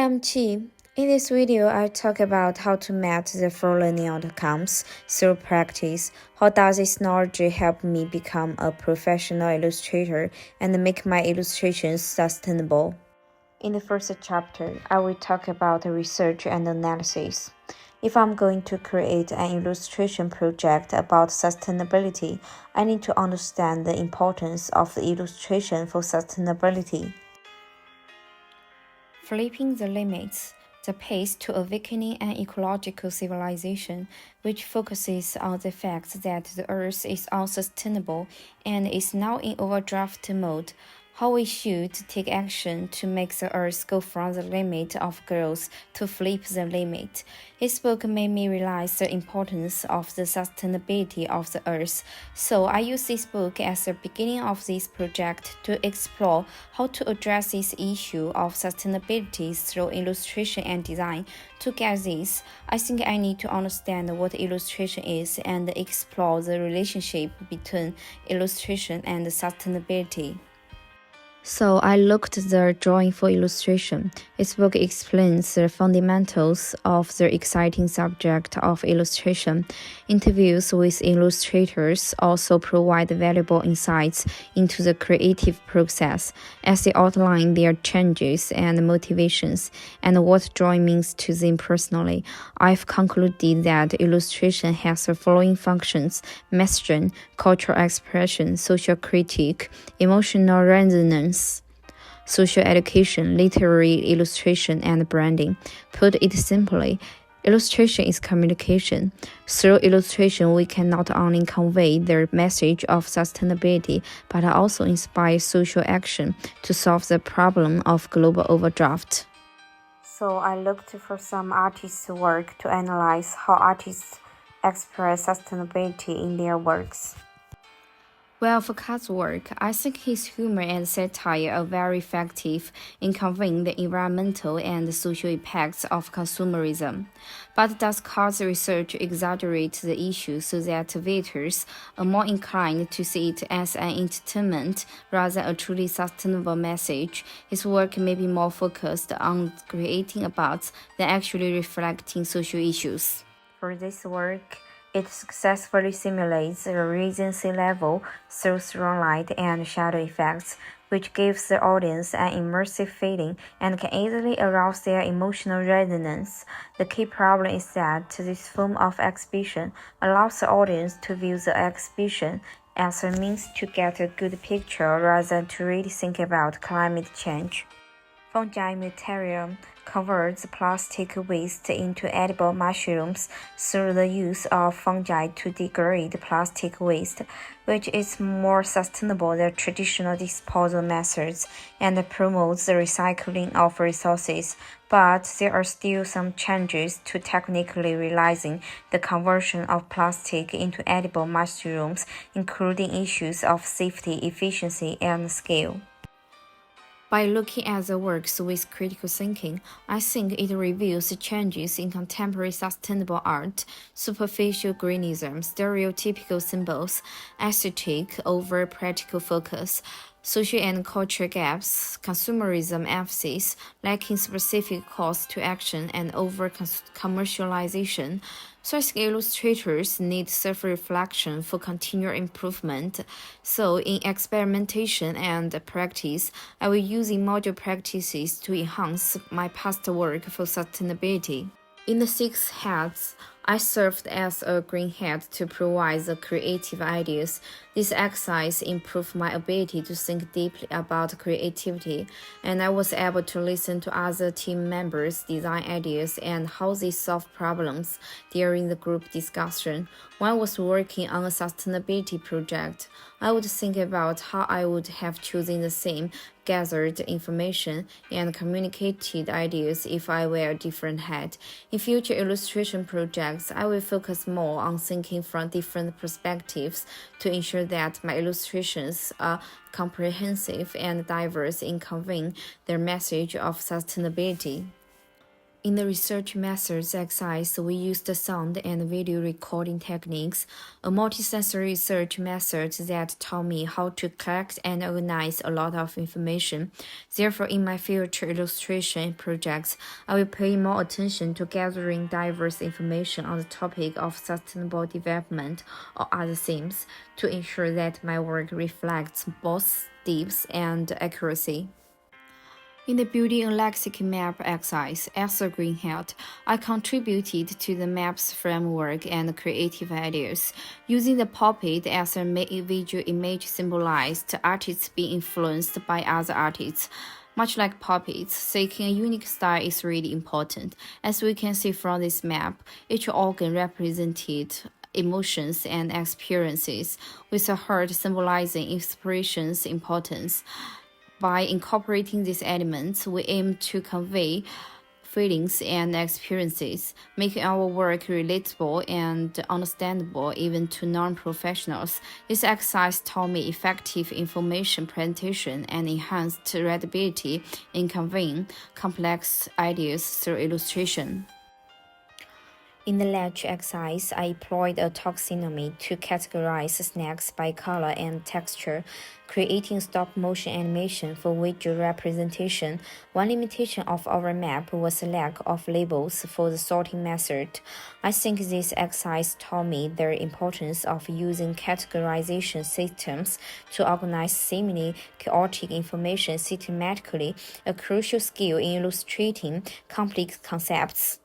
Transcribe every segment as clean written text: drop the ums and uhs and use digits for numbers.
I'm Chi. In this video, I talk about how to match the four learning outcomes through practice. How does this knowledge help me become a professional illustrator and make my illustrations sustainable? In the first chapter, I will talk about research and analysis. If I'm going to create an illustration project about sustainability, I need to understand the importance of the illustration for sustainability. Flipping the limits, the path to awakening an ecological civilization, which focuses on the fact that the Earth is unsustainable and is now in overdraft mode. How we should take action to make the Earth go from the limit of growth to flip the limit. His book made me realize the importance of the sustainability of the Earth, so I use this book as the beginning of this project to explore how to address this issue of sustainability through illustration and design. To get this, I think I need to understand what illustration is and explore the relationship between illustration and sustainability. So I looked at the drawing for illustration. This book explains the fundamentals of the exciting subject of illustration. Interviews with illustrators also provide valuable insights into the creative process as they outline their changes and motivations and what drawing means to them personally. I've concluded that illustration has the following functions: messaging, cultural expression, social critique, emotional resonance, social education, literary illustration, and branding. Put it simply, illustration is communication. Through illustration, we can not only convey the message of sustainability, but also inspire social action to solve the problem of global overdraft. So I looked for some artists' work to analyze how artists express sustainability in their works. Well, for Kat's work, I think his humor and satire are very effective in conveying the environmental and social impacts of consumerism. But does Kat's research exaggerate the issue so that voters are more inclined to see it as an entertainment rather than a truly sustainable message? His work may be more focused on creating a buzz than actually reflecting social issues. For this work, it successfully simulates the rising sea level through strong light and shadow effects, which gives the audience an immersive feeling and can easily arouse their emotional resonance. The key problem is that this form of exhibition allows the audience to view the exhibition as a means to get a good picture rather than to really think about climate change. Fungi material converts plastic waste into edible mushrooms through the use of fungi to degrade plastic waste, which is more sustainable than traditional disposal methods and promotes the recycling of resources. But there are still some challenges to technically realizing the conversion of plastic into edible mushrooms, including issues of safety, efficiency, and scale. By looking at the works with critical thinking, I think it reveals changes in contemporary sustainable art, superficial greenism, stereotypical symbols, aesthetic over practical focus, social and cultural gaps, consumerism emphasis, lacking specific calls to action, and over-commercialization. So I think illustrators need self-reflection for continual improvement. So in experimentation and practice, I will use module practices to enhance my past work for sustainability. In the 6 heads, I served as a green head to provide the creative ideas. This exercise improved my ability to think deeply about creativity, and I was able to listen to other team members' design ideas and how they solve problems during the group discussion. When I was working on a sustainability project, I would think about how I would have chosen the theme, gathered information, and communicated ideas if I were a different head. In future illustration projects, I will focus more on thinking from different perspectives to ensure that my illustrations are comprehensive and diverse in conveying their message of sustainability. In the research methods exercise, we used the sound and video recording techniques, a multisensory research method that taught me how to collect and organize a lot of information. Therefore, in my future illustration projects, I will pay more attention to gathering diverse information on the topic of sustainable development or other themes to ensure that my work reflects both depth and accuracy. In the Building a Lexical Map exercise, as a greenhead, I contributed to the map's framework and creative ideas. Using the puppet as a visual image symbolized artists being influenced by other artists. Much like puppets, seeking a unique style is really important. As we can see from this map, each organ represented emotions and experiences, with a heart symbolizing inspiration's importance. By incorporating these elements, we aim to convey feelings and experiences, making our work relatable and understandable even to non-professionals. This exercise taught me effective information presentation and enhanced readability in conveying complex ideas through illustration. In the ledge exercise, I employed a taxonomy to categorize snacks by color and texture, creating stop-motion animation for visual representation. One limitation of our map was a lack of labels for the sorting method. I think this exercise taught me the importance of using categorization systems to organize seemingly chaotic information systematically, a crucial skill in illustrating complex concepts.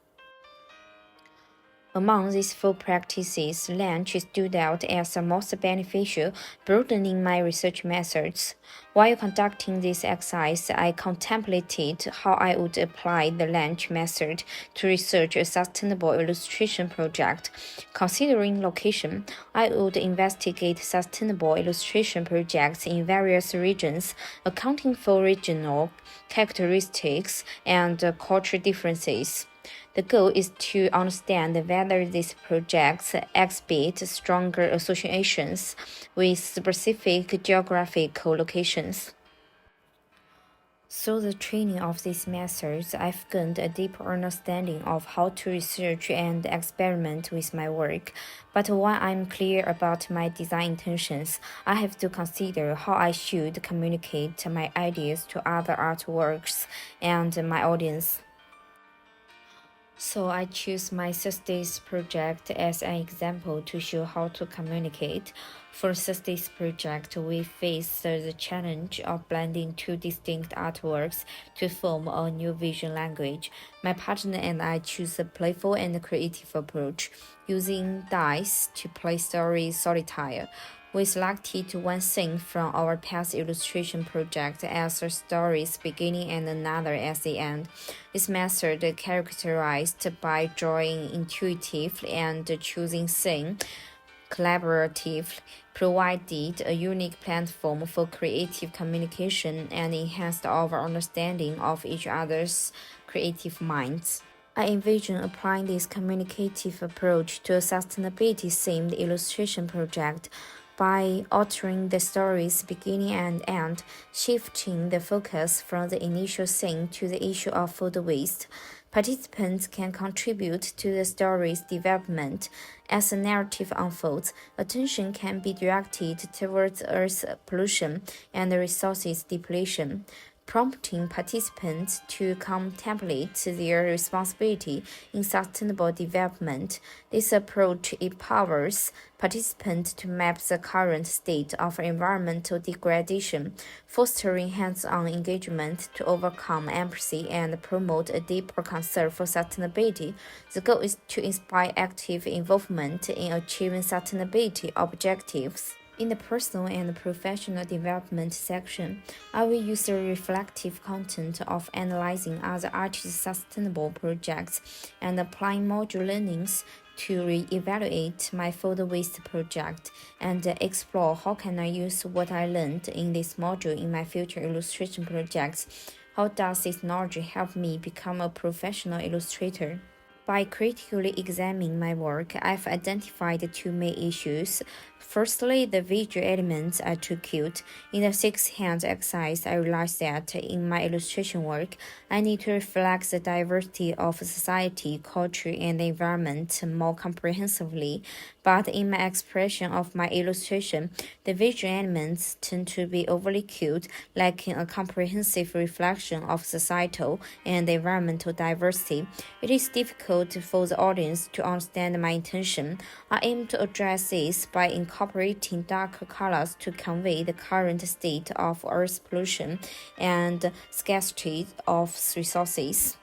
Among these four practices, Lange stood out as the most beneficial, broadening my research methods. While conducting this exercise, I contemplated how I would apply the Lange method to research a sustainable illustration project. Considering location, I would investigate sustainable illustration projects in various regions, accounting for regional characteristics and cultural differences. The goal is to understand whether these projects exhibit stronger associations with specific geographical locations. Through the training of these methods, I've gained a deeper understanding of how to research and experiment with my work. But when I'm clear about my design intentions, I have to consider how I should communicate my ideas to other artworks and my audience. So I choose my thesis project as an example to show how to communicate. For thesis project, we face the challenge of blending two distinct artworks to form a new visual language. My partner and I choose a playful and creative approach, using dice to play story solitaire. We selected one scene from our past illustration project as a story's beginning and another as the end. This method, characterized by drawing intuitively and choosing scene collaboratively, provided a unique platform for creative communication and enhanced our understanding of each other's creative minds. I envision applying this communicative approach to a sustainability-themed illustration project by altering the story's beginning and end, shifting the focus from the initial scene to the issue of food waste. Participants can contribute to the story's development. As the narrative unfolds, attention can be directed towards Earth's pollution and resources depletion, prompting participants to contemplate their responsibility in sustainable development. This approach empowers participants to map the current state of environmental degradation, fostering hands-on engagement to overcome empathy and promote a deeper concern for sustainability. The goal is to inspire active involvement in achieving sustainability objectives. In the personal and professional development section, I will use the reflective content of analyzing other artists' sustainable projects and applying module learnings to re-evaluate my food waste project and explore how can I use what I learned in this module in my future illustration projects. How does this knowledge help me become a professional illustrator? By critically examining my work, I've identified two main issues. Firstly, the visual elements are too cute. In the six-hand exercise, I realized that in my illustration work, I need to reflect the diversity of society, culture, and environment more comprehensively. But in my expression of my illustration, the visual elements tend to be overly cute, lacking a comprehensive reflection of societal and environmental diversity. It is difficult for the audience to understand my intention. I aim to address this by incorporating darker colors to convey the current state of Earth's pollution and scarcity of resources.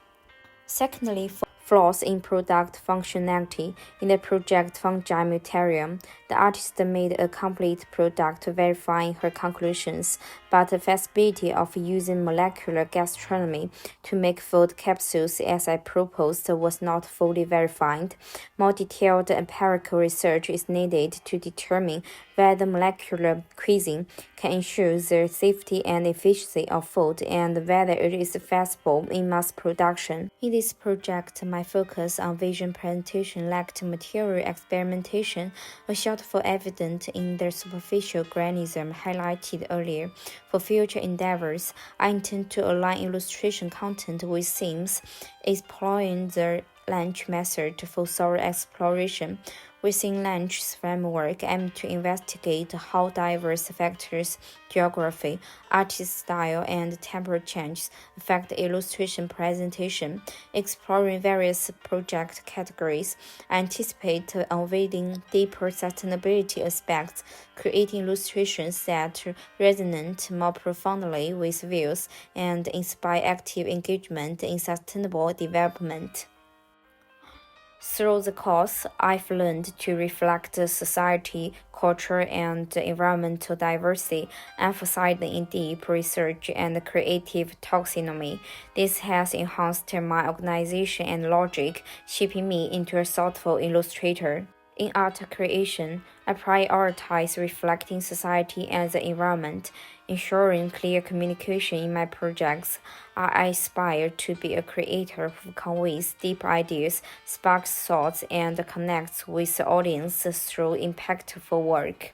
Secondly, flaws in product functionality. In the project Fungi Mutarium, the artist made a complete product verifying her conclusions, but the feasibility of using molecular gastronomy to make food capsules as I proposed was not fully verified. More detailed empirical research is needed to determine whether molecular cuisine can ensure the safety and efficiency of food and whether it is feasible in mass production. In this project, my focus on vision presentation lacked material experimentation, a shortfall evident in the superficial granism highlighted earlier. For future endeavors, I intend to align illustration content with themes, exploring the Lange method for thorough exploration. Within Lange's framework, aim to investigate how diverse factors, geography, artist style, and temporal changes affect illustration presentation. Exploring various project categories, I anticipate unveiling deeper sustainability aspects, creating illustrations that resonate more profoundly with views and inspire active engagement in sustainable development. Through the course, I've learned to reflect the society, culture, and environmental diversity, emphasizing in deep research and creative taxonomy. This has enhanced my organization and logic, shaping me into a thoughtful illustrator. In art creation, I prioritize reflecting society and the environment, ensuring clear communication in my projects. I aspire to be a creator who conveys deep ideas, sparks thoughts, and connects with the audience through impactful work.